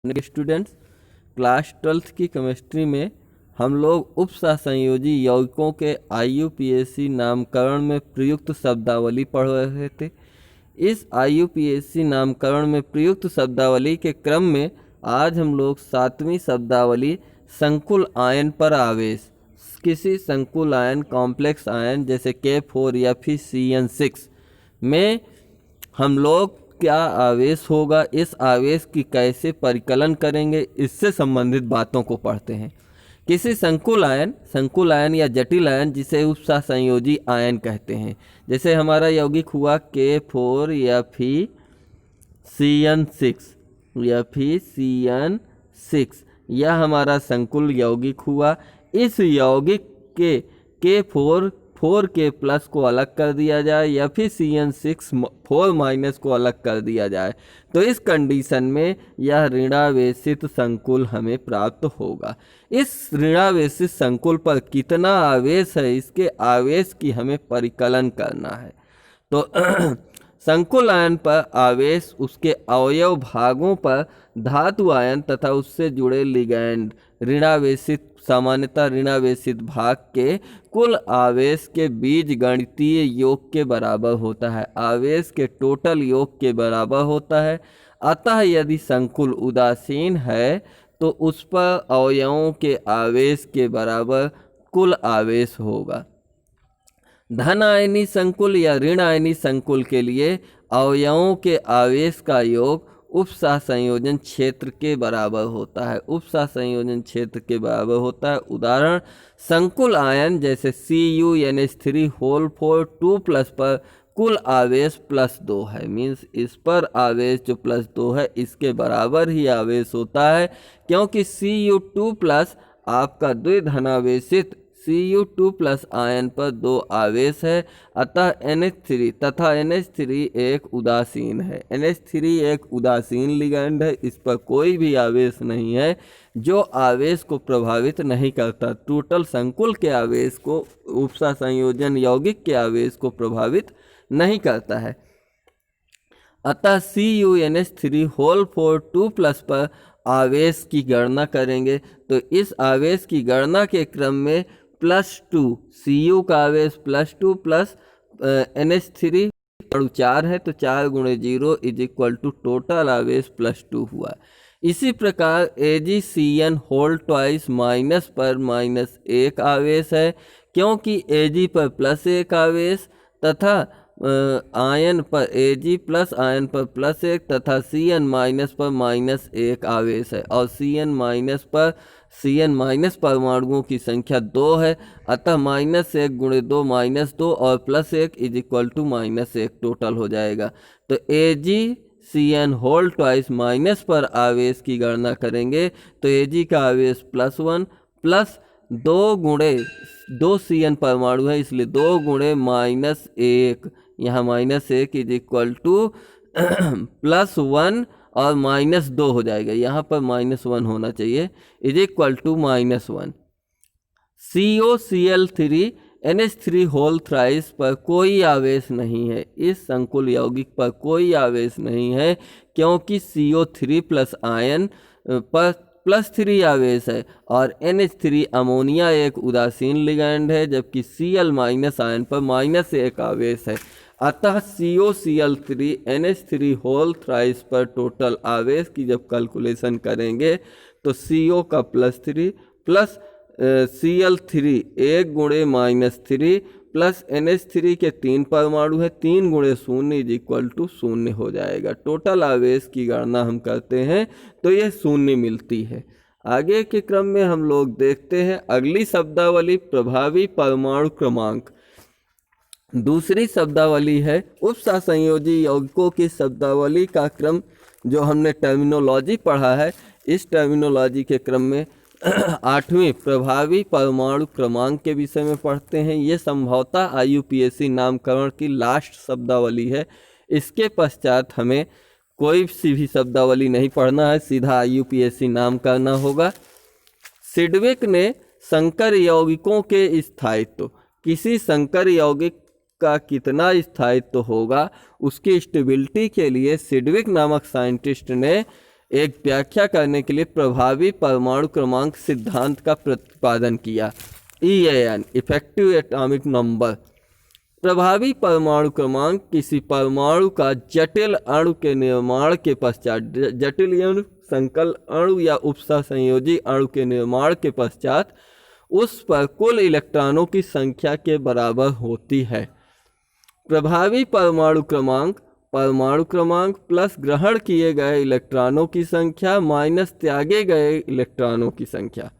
Students, class 12th की chemistry में हम लोग उपसहसंयोजी यौगिकों के IUPAC नामकरण में प्रयुक्त शब्दावली पढ़ रहे थे। इस IUPAC नामकरण में प्रयुक्त शब्दावली के क्रम में आज हम लोग 7वीं शब्दावली संकुल आयन पर आवेश, किसी संकुल आयन कॉम्प्लेक्स आयन जैसे K4 या फिर CN6 में हम लोग क्या आवेश होगा, इस आवेश की कैसे परिकलन करेंगे, इससे संबंधित बातों को पढ़ते हैं। किसी संकुल आयन या जटिल आयन जिसे उपसहसंयोजी आयन कहते हैं, जैसे हमारा यौगिक हुआ K4 या फिर CN6 यह हमारा संकुल यौगिक हुआ। इस यौगिक के K4 4K प्लस को अलग कर दिया जाए या फिर CN6 4 माइनस को अलग कर दिया जाए तो इस कंडीशन में यह ऋणावेशित संकुल हमें प्राप्त होगा। इस ऋणावेशित संकुल पर कितना आवेश है, इसके आवेश की हमें परिकलन करना है। तो संकुल आयन पर आवेश उसके अवयव भागों पर धातु आयन तथा उससे जुड़े लिगैंड ऋणावेशित, सामान्यतः ऋणावेशित भाग के कुल आवेश के बीजगणितीय योग के बराबर होता है, आवेश के टोटल योग के बराबर होता है। अतः यदि संकुल उदासीन है तो उस पर अवयवों के आवेश के बराबर कुल आवेश होगा। धन आयनी संकुल या ऋण आयनी संकुल के लिए अवयवों के आवेश का योग उपसहसंयोजन क्षेत्र के बराबर होता है, उपसहसंयोजन क्षेत्र के बराबर होता है। उदाहरण, संकुल आयन जैसे CuNH3 2+ पर कुल आवेश +2 है, मीन्स इस पर आवेश जो +2 है इसके बराबर ही आवेश होता है, क्योंकि Cu2+ आपका द्विधनावेशित Cu2+ आयन पर 2 आवेश है। अतः NH3 तथा NH3 एक उदासीन है, NH3 एक उदासीन लिगैंड है, इस पर कोई भी आवेश नहीं है जो आवेश को प्रभावित नहीं करता, टोटल संकुल के आवेश को, उपसहसंयोजन यौगिक के आवेश को प्रभावित नहीं करता है। अतः CuNH3 2+ पर आवेश की गणना करेंगे तो इस आवेश की गणना के क्रम में +2, Cu का आवेश +2 प्लस NH3 4 है तो 4 × 0 = टोटल आवेश +2 हुआ। इसी प्रकार AgCN माइनस पर -1 आवेश है, क्योंकि Ag पर +1 आवेश तथा आयन पर Ag प्लस आयन पर +1 तथा Cn माइनस पर -1 आवेश है और Cn माइनस परमाणुओं की संख्या 2 है। अतः -1 × 2 -2 और +1 = -1 टोटल हो जाएगा। तो AgCN माइनस पर आवेश की गणना करेंगे तो Ag का आवेश +1 प्लस 2 Cn परमाणु है इसलिए 2 × -1, यहाँ -1 = +1 और -2 हो जाएगा, यहाँ पर -1 होना चाहिए, =-1। COCl3 NH3 पर कोई आवेश नहीं है, इस संकुल यौगिक पर कोई आवेश नहीं है, क्योंकि CO3+ आयन पर +3 आवेश है और NH3 अमोनिया एक उदासीन लिगैंड है, जबकि Cl- आयन पर -1 आवेश है। अतः COCl3 NH3 पर टोटल आवेश की जब कैलकुलेशन करेंगे तो CO का +3 प्लस Cl3 1 × -3 प्लस NH3 के 3 परमाणु है, 3 × 0 = 0 हो जाएगा। टोटल आवेश की गणना हम करते हैं तो यह 0 मिलती है। आगे के क्रम में हम लोग देखते हैं अगली शब्दावली प्रभावी परमाणु क्रमांक। दूसरी शब्दावली है उपसहसंयोजी यौगिकों की शब्दावली का क्रम, जो हमने टर्मिनोलॉजी पढ़ा है। इस टर्मिनोलॉजी के क्रम में 8वीं प्रभावी परमाणु क्रमांक के विषय में पढ़ते हैं। ये संभवतः IUPAC नामकरण की लास्ट शब्दावली है। इसके पश्चात हमें कोई सी भी शब्दावली नहीं पढ़ना है, सीधा IUPAC नाम करना होगा। सिडविक ने संकर यौगिकों के स्थायित्व, किसी संकर यौगिक का कितना स्थायित्व होगा उसकी स्टेबिलिटी के लिए सिडविक नामक साइंटिस्ट ने एक व्याख्या करने के लिए प्रभावी परमाणु क्रमांक सिद्धांत का प्रतिपादन किया। EAN effective atomic number. प्रभावी परमाणु क्रमांक किसी परमाणु का जटिल अणु के निर्माण के पश्चात, जटिल अणु, संकल अणु या उपसंयोजी अणु के निर्माण के पश्चात उस पर कुल इलेक्ट्रॉनों की संख्या के बराबर होती है। प्रभावी परमाणु क्रमांक प्लस ग्रहण किए गए इलेक्ट्रॉनों की संख्या माइनस त्यागे गए इलेक्ट्रॉनों की संख्या।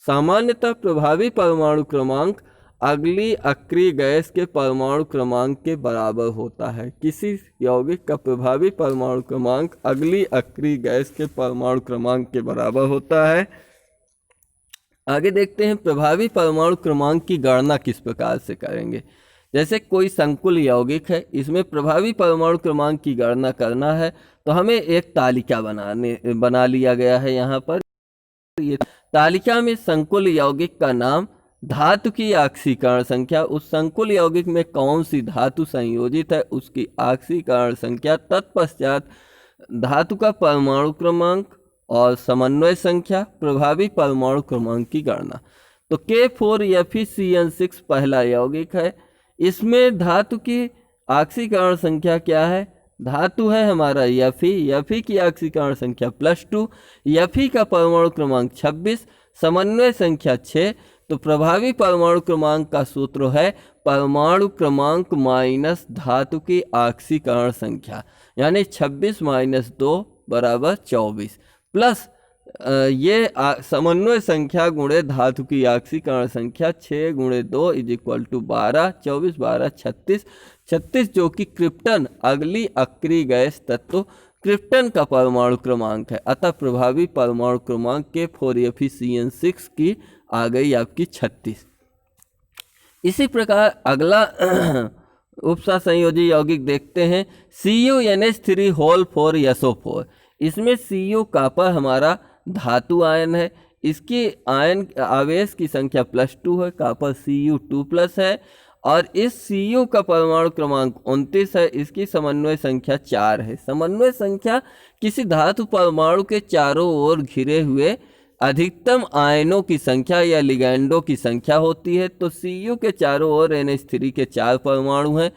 सामान्यतः प्रभावी परमाणु क्रमांक अगली अक्रिय गैस के परमाणु क्रमांक के बराबर होता है। किसी यौगिक का प्रभावी परमाणु क्रमांक अगली अक्रिय गैस के परमाणु क्रमांक के बराबर होता है। आगे देखते हैं प्रभावी परमाणु क्रमांक की गणना किस प्रकार से करेंगे। जैसे कोई संकुल यौगिक है, इसमें प्रभावी परमाणु क्रमांक की गणना करना है तो हमें एक तालिका बना लिया गया है। यहाँ पर ये तालिका में संकुल यौगिक का नाम, धातु की ऑक्सीकरण संख्या, उस संकुल यौगिक में कौन सी धातु संयोजित है उसकी ऑक्सीकरण संख्या, तत्पश्चात धातु का परमाणु क्रमांक और समन्वय संख्या, प्रभावी परमाणु क्रमांक की गणना। तो K4FeCN6 पहला यौगिक है, इसमें धातु की ऑक्सीकरण संख्या क्या है, धातु है हमारा Fe की ऑक्सीकरण संख्या +2, Fe का परमाणु क्रमांक 26, समन्वय संख्या 6। तो प्रभावी परमाणु क्रमांक का सूत्र है परमाणु क्रमांक माइनस धातु की ऑक्सीकरण संख्या, यानी 26 - 2 = 24 प्लस ये समन्वय संख्या गुणे धातु की ऑक्सीकरण संख्या 6 × 2 = 12, 24 12 36, 36 जो कि क्रिप्टन अगली अक्रिय गैस तत्व क्रिप्टन का परमाणु क्रमांक है। अतः प्रभावी परमाणु क्रमांक K4FeCN6 की आ गई आपकी 36। इसी प्रकार अगला उपसंयोजी यौगिक देखते हैं CuNH3 4SO4। इसमें Cu कॉपर हमारा धातु आयन है, इसकी आयन आवेश की संख्या +2 है, कॉपर Cu2+ है और इस Cu का परमाणु क्रमांक 29 है, इसकी समन्वय संख्या 4 है। समन्वय संख्या किसी धातु परमाणु के चारों ओर घिरे हुए अधिकतम आयनों की संख्या या लिगैंडों की संख्या होती है। तो Cu के चारों ओर NH3 के 4 परमाणु हैं,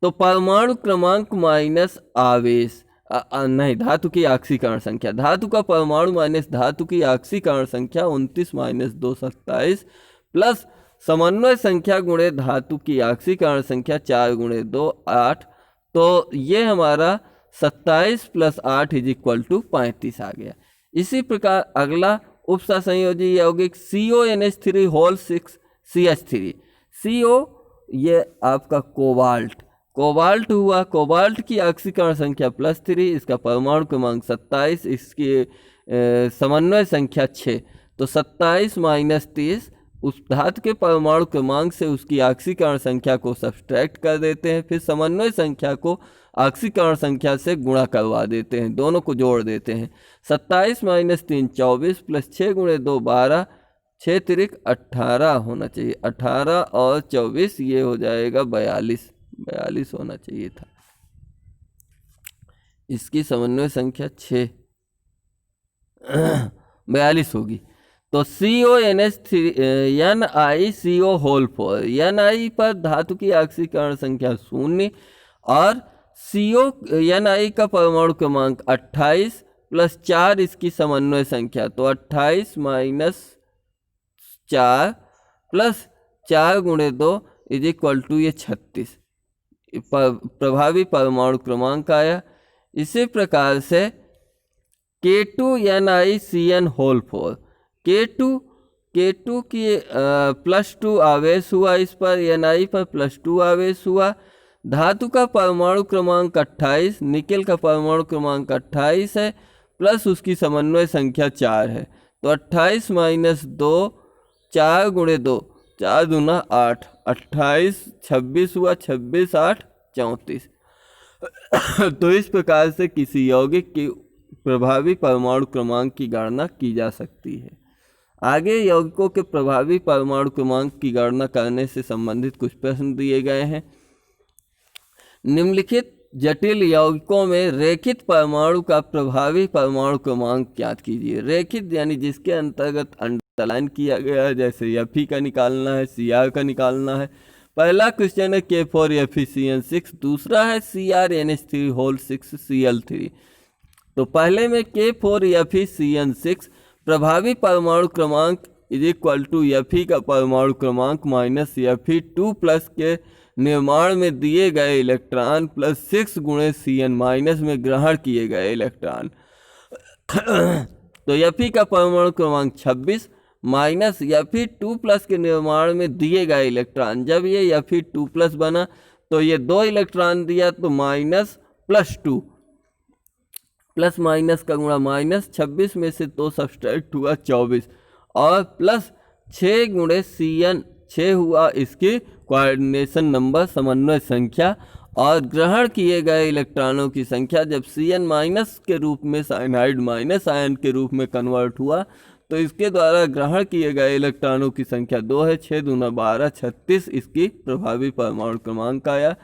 तो परमाणु क्रमांक माइनस आवेश नहीं, धातु की ऑक्सीकरण संख्या, धातु का परमाणु माइनस धातु की ऑक्सीकरण संख्या 29 - 2 27 प्लस समन्वय संख्या गुणे धातु की ऑक्सीकरण संख्या 4 × 2 8। तो ये हमारा 27 + 8 = 35 आ गया। इसी प्रकार अगला उपसंयोजी यौगिक CONH3 CO ये आपका कोबाल्ट हुआ, कोबाल्ट की ऑक्सीकरण संख्या +3, इसका परमाणु क्रमांक 27, इसकी समन्वय संख्या 6। तो 27 - 30 उस धातु के परमाणु क्रमांक से उसकी ऑक्सीकरण संख्या को सब्सट्रैक्ट कर देते हैं, फिर समन्वय संख्या को ऑक्सीकरण संख्या से गुणा करवा देते हैं, दोनों को जोड़ देते हैं। 27 - 3 24 प्लस 6 × 2 12, 6 तिरिक 18 होना चाहिए, 18 और 24 ये हो जाएगा 42 होना चाहिए था। इसकी समन्वय संख्या 42 होगी। तो NiCO4, Ni पर धातु की ऑक्सीकरण संख्या 0 और Ni का परमाणु क्रमांक 28 प्लस 4 इसकी समन्वय संख्या, तो 28 - 4 प्लस 4 × 2 = ये 36 प्रभावी परमाणु क्रमांक आया। इसी प्रकार से K2NiCN4, K2 की +2 आवेश हुआ, इस पर Ni पर +2 आवेश हुआ। धातु का परमाणु क्रमांक 28, निकेल का परमाणु क्रमांक 28 है प्लस उसकी समन्वय संख्या 4 है, तो 28 - 2 4 × 2 4 दूना 8, 28 26 हुआ, 26 8 34। तो इस प्रकार से किसी यौगिक की प्रभावी परमाणु क्रमांक की गणना की जा सकती है। आगे यौगिकों के प्रभावी परमाणु क्रमांक की गणना करने से संबंधित कुछ प्रश्न दिए गए हैं। निम्नलिखित जटिल यौगिकों में रेखित परमाणु का प्रभावी परमाणु क्रमांक ज्ञात कीजिए। रेखित यानी जिसके अंतर्गत अंडरलाइन किया गया है, जैसे Fe का निकालना है, Cr का निकालना है। पहला क्वेश्चन है K4FeCN6, दूसरा है CrNH3 6Cl3। तो पहले में K4FeCN6 प्रभावी परमाणु क्रमांक इज इक्वल टू Fe का परमाणु क्रमांक माइनस Fe2 प्लस के निर्माण में दिए गए इलेक्ट्रॉन प्लस 6 गुणे Cn माइनस में ग्रहण किए गए इलेक्ट्रॉन। तो Fe का परमाणु क्रमांक 26 माइनस Fe2 प्लस के निर्माण में दिए गए इलेक्ट्रॉन। जब ये Fe2 प्लस बना तो ये 2 इलेक्ट्रॉन दिया, तो माइनस प्लस 2, प्लस माइनस का गुणा माइनस 26 में से 2 सब्सट्रैक्ट हुआ 24 और प्लस 6 गुणे Cn 6 हुआ इसकी कोऑर्डिनेशन नंबर समन्वय संख्या और ग्रहण किए गए इलेक्ट्रॉनों की संख्या। जब Cn माइनस के रूप में साइनाइड माइनस आयन के रूप में कन्वर्ट हुआ तो इसके द्वारा ग्रहण किए गए इलेक्ट्रॉनों की संख्या 2 है। 6 दूना 12 36 इसकी प्रभावी परमाणु क्रमांक आया।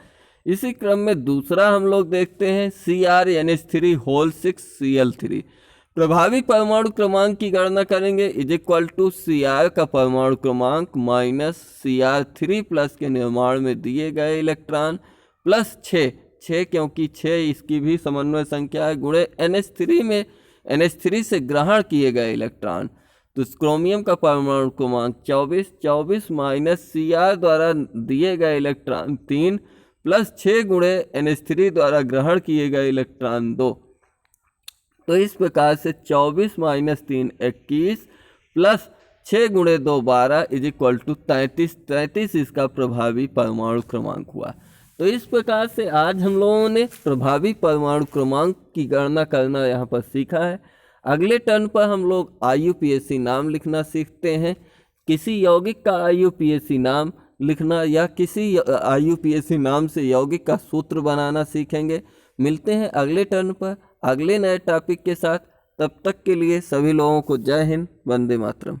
इसी क्रम में दूसरा हम लोग देखते हैं CrNH3 होल 6Cl3। प्रभावी परमाणु क्रमांक की गणना करेंगे इज इक्वल टू Cr का परमाणु क्रमांक माइनस Cr3 प्लस के निर्माण में दिए गए इलेक्ट्रॉन प्लस 6 क्योंकि 6 इसकी भी समन्वय संख्या है, गुणे NH3 में NH3 से ग्रहण किए गए इलेक्ट्रॉन। तो क्रोमियम का परमाणु क्रमांक 24 माइनस Cr द्वारा दिए गए इलेक्ट्रॉन 3 प्लस 6 गुणे NH3 द्वारा ग्रहण किए गए इलेक्ट्रॉन 2। तो इस प्रकार से 24 माइनस 3 21 प्लस 6 गुणे 2 12 इज इक्वल टू 33 इसका प्रभावी परमाणु क्रमांक हुआ। तो इस प्रकार से आज हम लोगों ने प्रभावी परमाणु क्रमांक की गणना करना यहाँ पर सीखा है। अगले टर्न पर हम लोग IUPAC नाम लिखना सीखते हैं। किसी यौगिक का IUPAC नाम लिखना या किसी IUPAC नाम से यौगिक का सूत्र बनाना सीखेंगे। मिलते हैं अगले टर्न पर अगले नए टॉपिक के साथ। तब तक के लिए सभी लोगों को जय हिंद, वंदे मातरम।